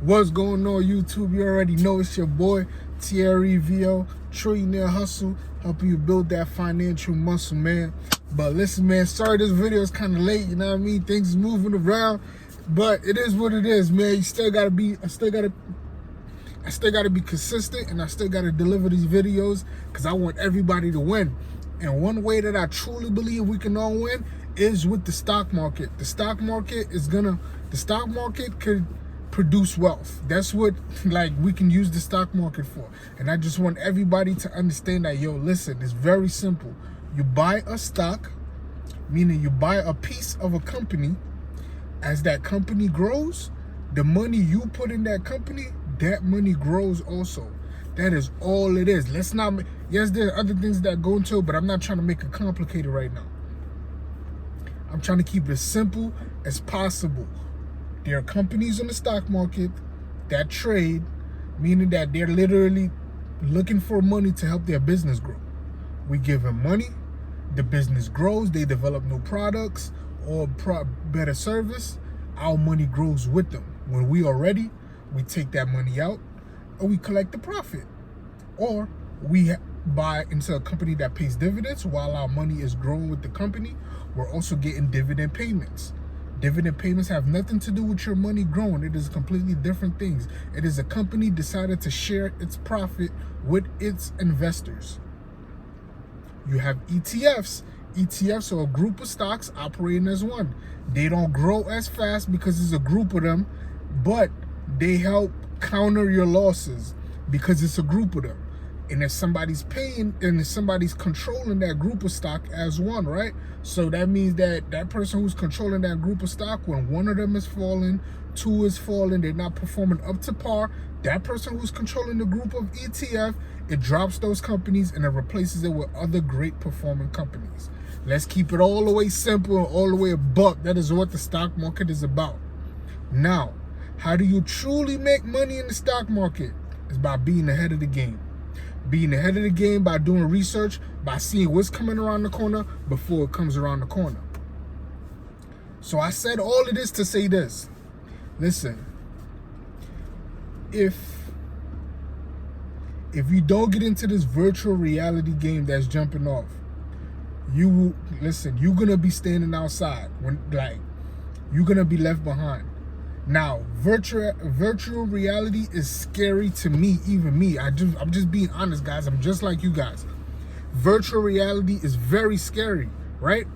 What's going on, YouTube? You already know it's your boy Thierry VO, Trillionaire Hustle, helping you build that financial muscle, man. But listen, man, sorry this video is kind of late, you know what I mean? Things is moving around, but it is what it is, man. You still gotta be, I still gotta be consistent, and I still gotta deliver these videos because I want everybody to win. And one way that I truly believe we can all win is with the stock market. The stock market could produce wealth. That's what we can use the stock market for. And I just want everybody to understand that, yo, listen, it's very simple. You buy a stock, meaning you buy a piece of a company. As that company grows, the money you put in that company, that money grows also. That is all it is. Let's not, yes, there are other things that go into it, but I'm not trying to make it complicated right now. I'm trying to keep it as simple as possible. There are companies on the stock market that trade, meaning that they're literally looking for money to help their business grow. We give them money, the business grows, they develop new products or better service, our money grows with them. When we are ready, we take that money out or we collect the profit. Or we buy into a company that pays dividends while our money is growing with the company. We're also getting dividend payments. Dividend payments have nothing to do with your money growing. It is completely different things. It is a company decided to share its profit with its investors. You have ETFs. ETFs are a group of stocks operating as one. They don't grow as fast because it's a group of them, but they help counter your losses because it's a group of them. And if somebody's paying and if somebody's controlling that group of stock as one, right? So that means that that person who's controlling that group of stock, when one of them is falling, two is falling, they're not performing up to par, that person who's controlling the group of ETF, it drops those companies and it replaces it with other great performing companies. Let's keep it all the way simple and all the way a buck. That is what the stock market is about. Now, how do you truly make money in the stock market? It's by being ahead of the game. Being ahead of the game by doing research, by seeing what's coming around the corner before it comes around the corner. So I said all of this to say this. Listen, if you don't get into this virtual reality game that's jumping off, you're gonna be standing outside when you're gonna be left behind. Now, virtual reality is scary to me, even me. I'm just being honest, guys. I'm just like you guys. Virtual reality is very scary, right?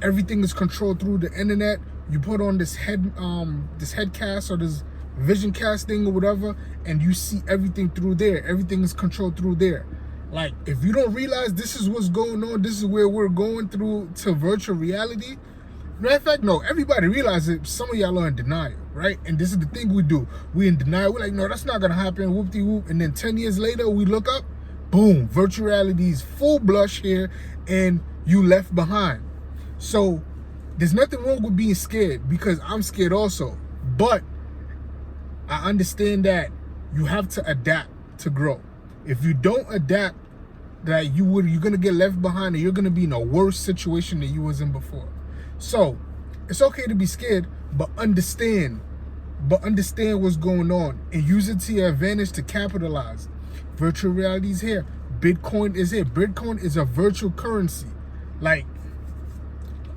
Everything is controlled through the internet. You put on this headcast or this vision cast thing or whatever, and you see everything through there. Everything is controlled through there. Like, if you don't realize this is what's going on, this is where we're going through to virtual reality. Matter of fact, no, everybody realizes it. Some of y'all are in denial, right? And this is the thing we do. We in denial. We're like, no, that's not going to happen. Whoop-de-whoop. And then 10 years later, we look up, boom, virtual reality is full blush here, and you left behind. So there's nothing wrong with being scared, because I'm scared also. But I understand that you have to adapt to grow. If you don't adapt, that you're going to get left behind, and you're going to be in a worse situation than you was in before. So it's okay to be scared, but understand what's going on and use it to your advantage to capitalize. Virtual reality is here. Bitcoin is here. Bitcoin is a virtual currency. Like,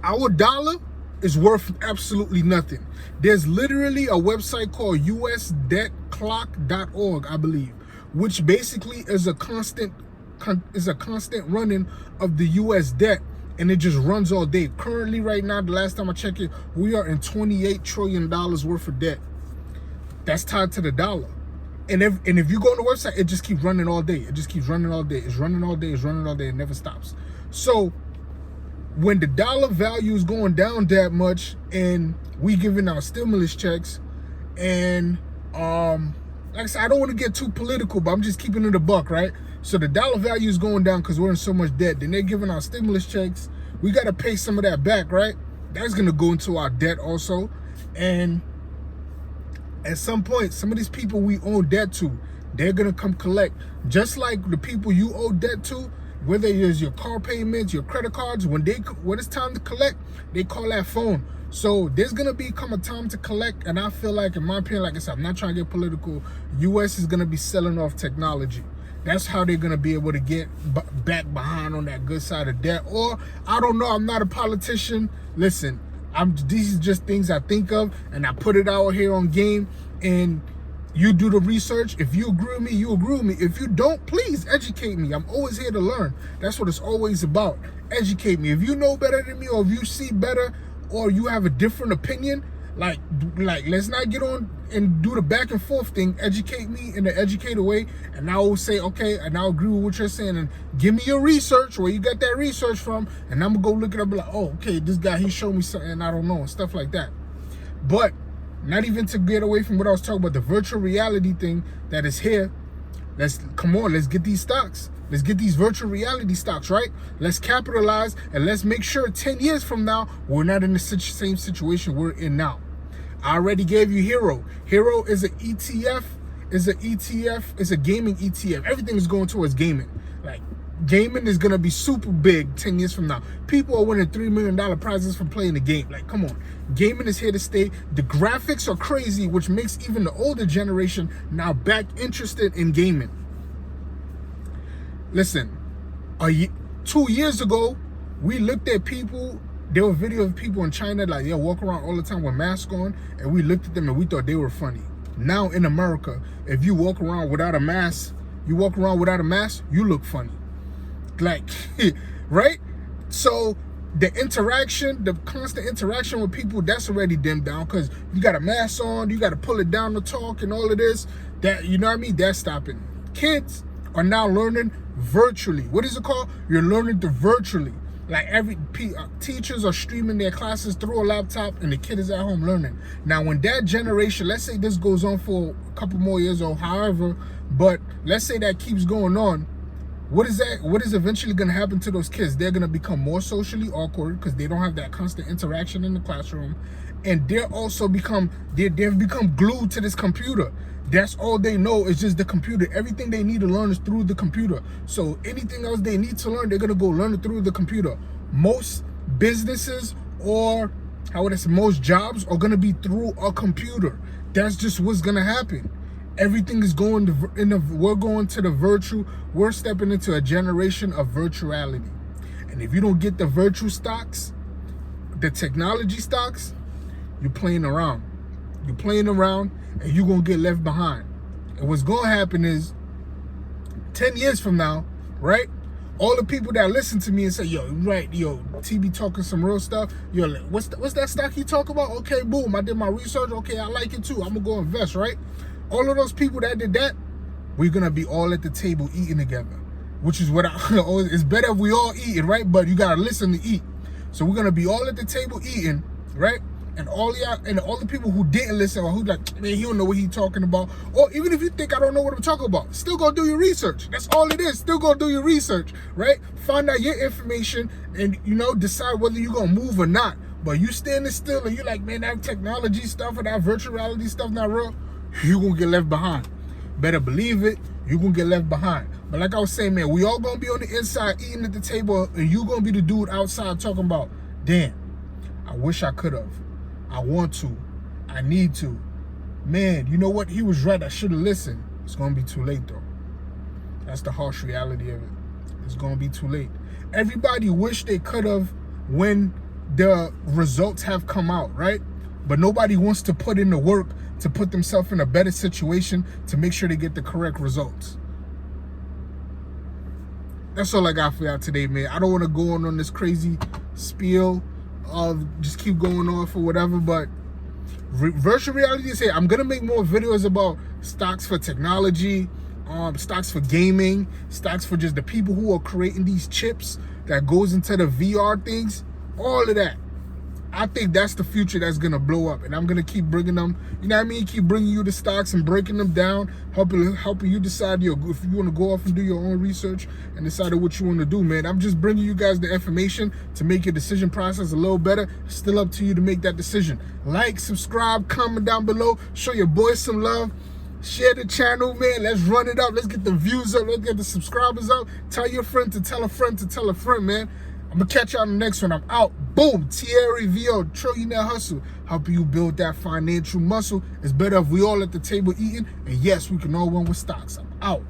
our dollar is worth absolutely nothing. There's literally a website called usdebtclock.org, I believe, which basically is a constant running of the US debt. And it just runs all day. Currently, right now, the last time I checked it, we are in $28 trillion worth of debt. That's tied to the dollar. And if you go on the website, it just keeps running all day. It just keeps running all day. It's running all day. It's running all day. It never stops. So when the dollar value is going down that much, and we giving out stimulus checks, and like I said, I don't want to get too political, but I'm just keeping it a buck, right? So the dollar value is going down because we're in so much debt. Then they're giving out stimulus checks. We got to pay some of that back, right? That's going to go into our debt also. And at some point, some of these people we owe debt to, they're going to come collect. Just like the people you owe debt to, whether it is your car payments, your credit cards, when it's time to collect, they call that phone. So there's gonna become a time to collect, and I feel like, in my opinion, like I said, I'm not trying to get political. US is gonna be selling off technology. That's how they're gonna be able to get back behind on that good side of debt. Or I don't know. I'm not a politician. Listen, these are just things I think of, and I put it out here on game. And you do the research. If you agree with me, you agree with me. If you don't, please educate me. I'm always here to learn. That's what it's always about. Educate me. If you know better than me, or if you see better, or you have a different opinion, like let's not get on and do the back and forth thing. Educate me in an educated way, and I will say, okay, and I'll agree with what you're saying, and give me your research, where you got that research from, and I'm gonna go look it up and be like, oh, okay, this guy, he showed me something I don't know, and stuff like that. But not even to get away from what I was talking about, the virtual reality thing that is here. Let's get these stocks. Let's get these virtual reality stocks, right? Let's capitalize, and let's make sure 10 years from now, we're not in the same situation we're in now. I already gave you Hero. Hero is an ETF, it's a gaming ETF. Everything is going towards gaming. Like, gaming is gonna be super big 10 years from now. People are winning $3 million prizes for playing the game. Like, come on. Gaming is here to stay. The graphics are crazy, which makes even the older generation now back interested in gaming. Listen, 2 years ago, we looked at people. There were videos of people in China, like, they walk around all the time with masks on, and we looked at them and we thought they were funny. Now in America, if you walk around without a mask, you look funny. Like, right? So the interaction, the constant interaction with people, that's already dimmed down, because you got a mask on, you got to pull it down to talk and all of this. That, you know what I mean? That's stopping. Kids are now learning virtually. What is it called? You're learning to virtually. Like, teachers are streaming their classes through a laptop, and the kid is at home learning. Now, when that generation, let's say this goes on for a couple more years or however, but let's say that keeps going on, what is eventually going to happen to those kids? They're going to become more socially awkward, because they don't have that constant interaction in the classroom, and they've become glued to this computer. That's all they know is just the computer. Everything they need to learn is through the computer. So anything else they need to learn, they're gonna go learn it through the computer. Most businesses, or most jobs, are gonna be through a computer. That's just what's gonna happen. Everything is going we're going to the virtual. We're stepping into a generation of virtuality. And if you don't get the virtual stocks, the technology stocks, you're playing around. You're playing around, and you're going to get left behind. And what's going to happen is, 10 years from now, right, all the people that listen to me and say, yo, right, yo, TB talking some real stuff, yo, what's that stock you talk about? Okay, boom, I did my research. Okay, I like it too. I'm going to go invest, right? All of those people that did that, we're going to be all at the table eating together, which is what it's better if we all eating, right? But you got to listen to eat. So we're going to be all at the table eating, right? And all the people who didn't listen, or who like, man, he don't know what he's talking about, or even if you think I don't know what I'm talking about, still go do your research. That's all it is. Still go do your research, right? Find out your information, and decide whether you're gonna move or not. But you standing still and you like, man, that technology stuff and that virtual reality stuff not real, you gonna get left behind. Better believe it, you gonna get left behind. But like I was saying, man, we all gonna be on the inside eating at the table, and you gonna be the dude outside talking about, damn, I wish I could have. I want to. I need to. Man, you know what? He was right. I should have listened. It's going to be too late, though. That's the harsh reality of it. It's going to be too late. Everybody wish they could have when the results have come out, right? But nobody wants to put in the work to put themselves in a better situation to make sure they get the correct results. That's all I got for y'all today, man. I don't want to go on this crazy spiel of just keep going off or whatever, but virtual reality is here. I'm gonna make more videos about stocks for technology, stocks for gaming, stocks for just the people who are creating these chips that goes into the VR things, all of that. I think that's the future that's gonna blow up, and I'm gonna keep bringing them. You know what I mean? Keep bringing you the stocks and breaking them down, helping you decide if you want to go off and do your own research and decide what you want to do, man. I'm just bringing you guys the information to make your decision process a little better. Still up to you to make that decision. Like, subscribe, comment down below, show your boys some love. Share the channel, man. Let's run it up. Let's get the views up. Let's get the subscribers up. Tell your friend to tell a friend to tell a friend, man. I'm gonna catch y'all on the next one. I'm out. Boom. Thierry VO, Trillionaire Hustle, helping you build that financial muscle. It's better if we all at the table eating. And yes, we can all win with stocks. I'm out.